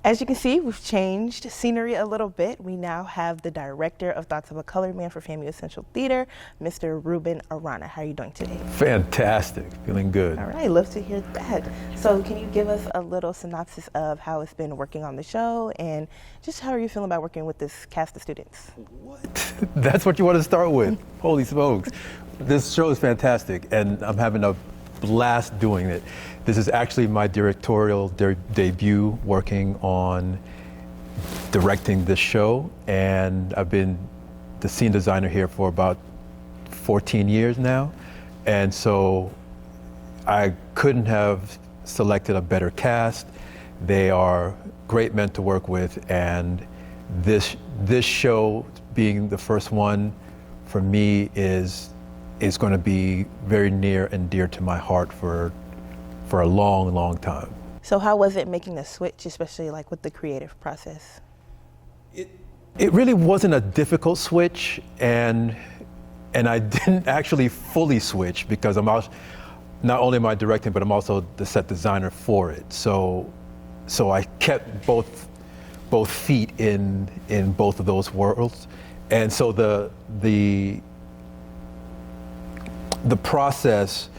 As you can see, we've changed scenery a little bit. We now have the director of Thoughts of a Colored Man for FAMU Essential Theatre, Mr. Ruben Arana. How are you doing today? Fantastic, feeling good. All right, love to hear that. So can you give us a little synopsis of how it's been working on the show and just how are you feeling about working with this cast of students? What? That's what you want to start with? Holy smokes. This show is fantastic and I'm having a blast doing it. This is actually my directorial debut working on directing this show, and I've been the scene designer here for about 14 years now, and so I couldn't have selected a better cast. They are great men to work with, and this show being the first one for me is going to be very near and dear to my heart for a long, long time. So how was it making the switch, especially like with the creative process? It really wasn't a difficult switch, and I didn't actually fully switch because not only am I directing, but I'm also the set designer for it. So I kept both feet in both of those worlds, and so the process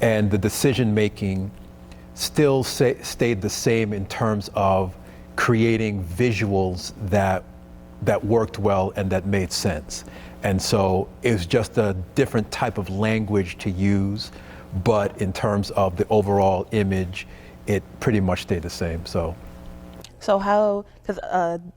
and the decision making still stayed the same in terms of creating visuals that worked well and that made sense. And so it was just a different type of language to use, but in terms of the overall image, it pretty much stayed the same. So how, because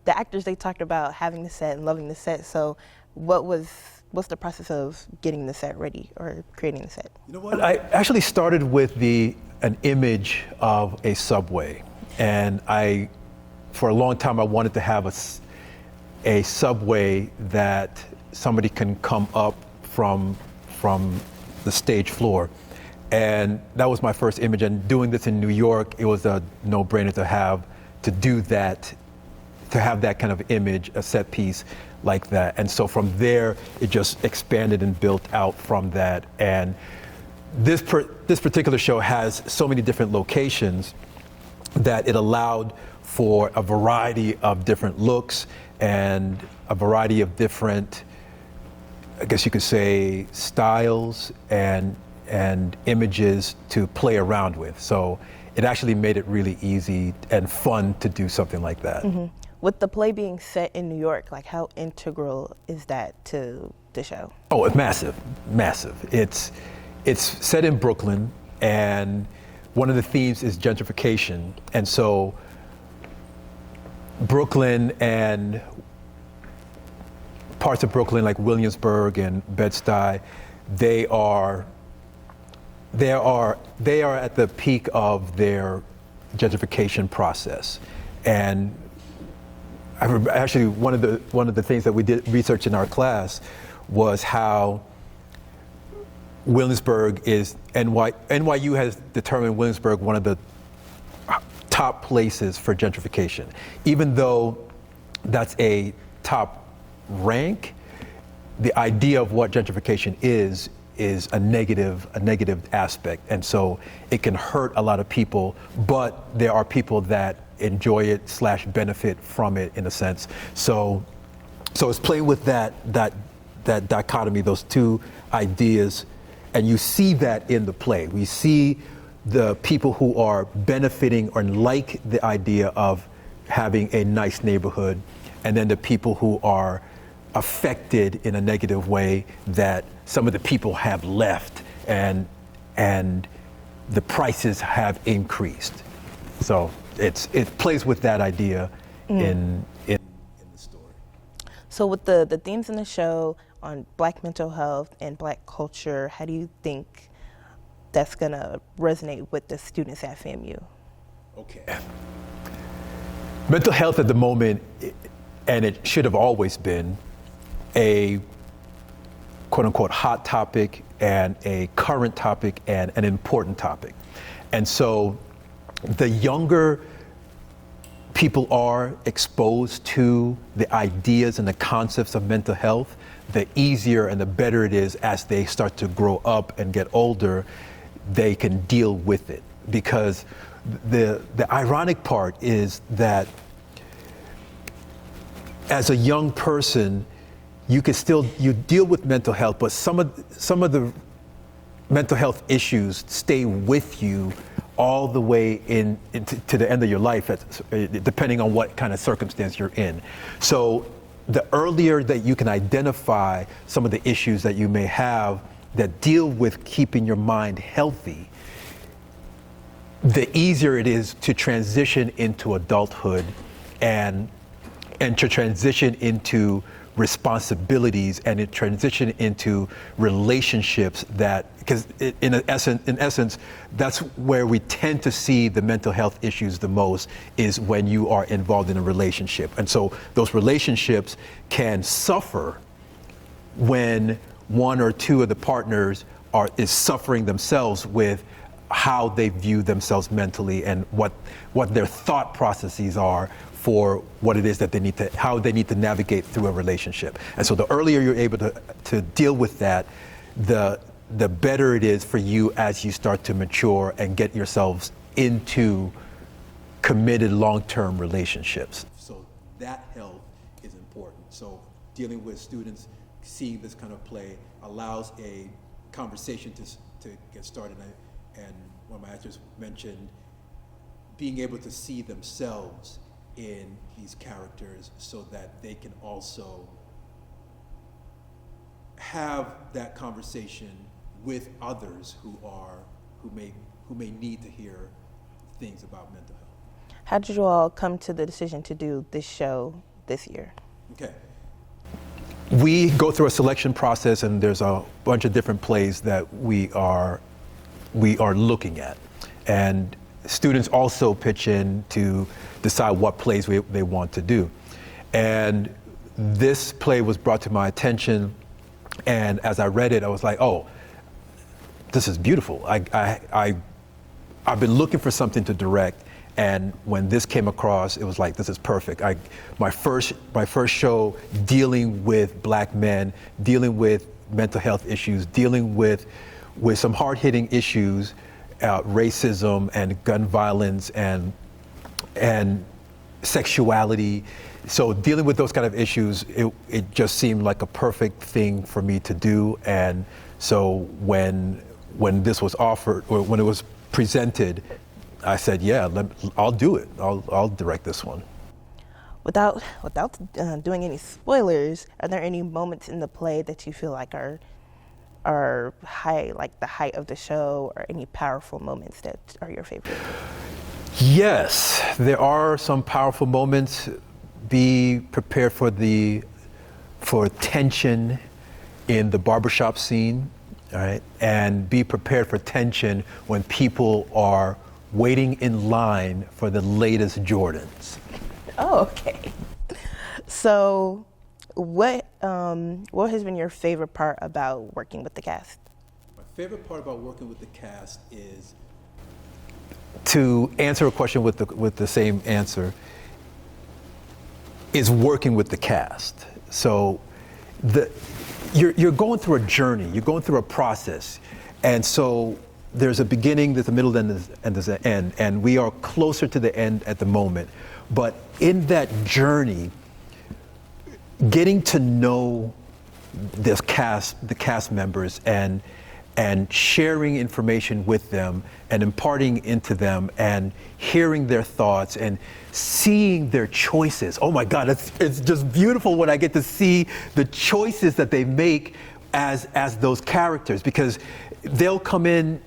the actors, they talked about having the set and loving the set, so what's the process of getting the set ready or creating the set? You know what? I actually started with an image of a subway, and for a long time I wanted to have a subway that somebody can come up from the stage floor, and that was my first image. And doing this in New York, it was a no-brainer to have that kind of image, a set piece like that. And so from there, it just expanded and built out from that. And this particular show has so many different locations that it allowed for a variety of different looks and a variety of different, I guess you could say, styles and images to play around with. So it actually made it really easy and fun to do something like that. Mm-hmm. With the play being set in New York, like how integral is that to the show? Oh, it's massive, massive. It's set in Brooklyn, and one of the themes is gentrification. And so Brooklyn and parts of Brooklyn like Williamsburg and Bed-Stuy, they are at the peak of their gentrification process. And actually, one of the things that we did research in our class was how Williamsburg NYU has determined Williamsburg one of the top places for gentrification. Even though that's a top rank, the idea of what gentrification is a negative aspect, and so it can hurt a lot of people, but there are people that enjoy it / benefit from it in a sense. So it's playing with that dichotomy, those two ideas, and you see that in the play. We see the people who are benefiting or like the idea of having a nice neighborhood, and then the people who are affected in a negative way that some of the people have left and the prices have increased. So it plays with that idea in the story. So with the themes in the show on Black mental health and Black culture, how do you think that's gonna resonate with the students at FAMU? Okay. Mental health at the moment, and it should have always been, a quote unquote hot topic and a current topic and an important topic. And so the younger people are exposed to the ideas and the concepts of mental health, the easier and the better it is as they start to grow up and get older, they can deal with it. Because the ironic part is that as a young person, you deal with mental health, but some of the mental health issues stay with you all the way to the end of your life, depending on what kind of circumstance you're in. So the earlier that you can identify some of the issues that you may have that deal with keeping your mind healthy, the easier it is to transition into adulthood and to transition into responsibilities and to transition into relationships because in essence, that's where we tend to see the mental health issues the most, is when you are involved in a relationship. And so those relationships can suffer when one or two of the partners is suffering themselves with how they view themselves mentally and what their thought processes are for what it is that how they need to navigate through a relationship. And so the earlier you're able to deal with that, the better it is for you as you start to mature and get yourselves into committed long-term relationships. So that health is important. So dealing with students, seeing this kind of play allows a conversation to get started. And one of my actors mentioned being able to see themselves in these characters so that they can also have that conversation with others who may need to hear things about mental health. How did you all come to the decision to do this show this year? Okay. We go through a selection process, and there's a bunch of different plays that we are looking at. And students also pitch in to decide what plays they want to do. And this play was brought to my attention, and as I read it, I was like, oh, this is beautiful. I've been looking for something to direct, and when this came across, it was like, this is perfect. My first show dealing with Black men, dealing with mental health issues, dealing with some hard-hitting issues, racism and gun violence and sexuality. So dealing with those kind of issues, it just seemed like a perfect thing for me to do. And so when this was offered, or when it was presented, I said, yeah, I'll do it. I'll direct this one. Without doing any spoilers, are there any moments in the play that you feel like are high, like the height of the show, or any powerful moments that are your favorite? Yes, there are some powerful moments. Be prepared for tension in the barbershop scene, all right? And be prepared for tension when people are waiting in line for the latest Jordans. Oh, okay. So what has been your favorite part about working with the cast? My favorite part about working with the cast is to answer a question with the same answer is working with the cast. So you're going through a journey, you're going through a process, and so there's a beginning, there's a middle, and there's an end, and we are closer to the end at the moment. But in that journey, getting to know the cast members and sharing information with them and imparting into them and hearing their thoughts and seeing their choices. Oh my God, it's just beautiful when I get to see the choices that they make as those characters, because they'll come in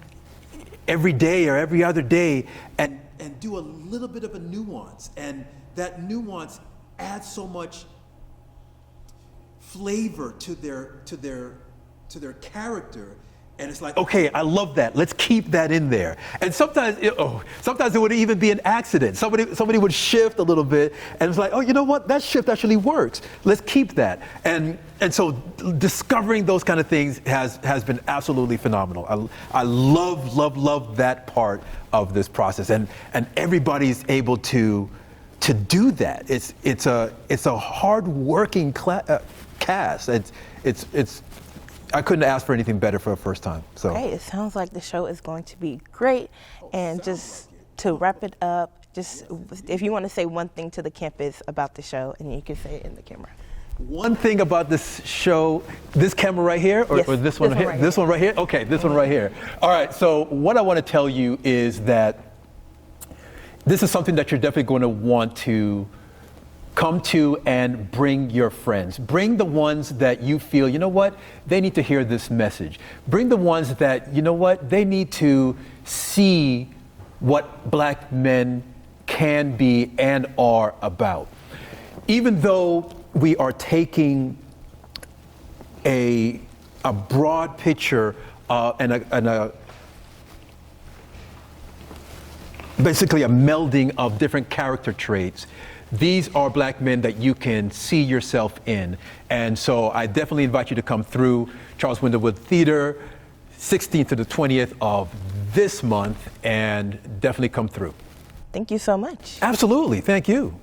every day or every other day and do a little bit of a nuance, and that nuance adds so much flavor to their character. And it's like, okay, I love that. Let's keep that in there. And sometimes it would even be an accident. Somebody would shift a little bit, and it's like, oh, you know what? That shift actually works. Let's keep that. And so discovering those kind of things has been absolutely phenomenal. I love that part of this process, and everybody's able to do that. It's a hard-working cast. It's I couldn't ask for anything better for a first time. So. Okay, it sounds like the show is going to be great, and just to wrap it up, just if you want to say one thing to the campus about the show, and you can say it in the camera. One thing about this show, this camera right here, or, Yes, or this one here? right This here. one right here? Okay, this one right here. All right, so what I want to tell you is that this is something that you're definitely going to want to come to and bring your friends. Bring the ones that you feel, you know what, they need to hear this message. Bring the ones that, you know what, they need to see what Black men can be and are about. Even though we are taking a broad picture and basically a melding of different character traits, these are Black men that you can see yourself in. And so I definitely invite you to come through Charles Winderwood Theater, 16th to the 20th of this month, and definitely come through. Thank you so much. Absolutely, thank you.